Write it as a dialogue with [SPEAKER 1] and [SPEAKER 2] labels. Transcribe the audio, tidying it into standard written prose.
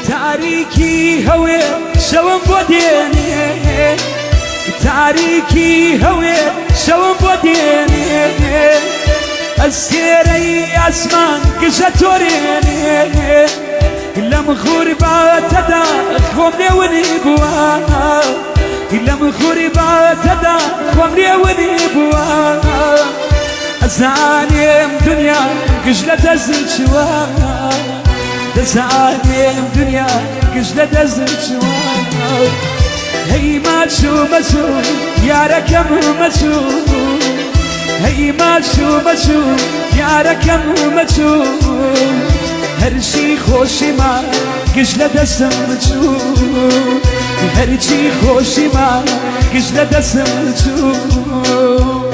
[SPEAKER 1] تاریکی هوی شوم بودینی تاریکی هوی شوم بودینی السيري اسمان قشتوريني لم غربات دا خومني ونبوا لم غربات دا خومني ونبوا ازانيم دنيا قشلة زنشوا ازانيم دنيا قشلة زنشوا هي ماشو ماشو يا ركم ماشو هي ماشو يا ركم ماشو هرشي خوشي ما قشلة دسم ماشو هرشي خوشي ما قشلة دسم ماشو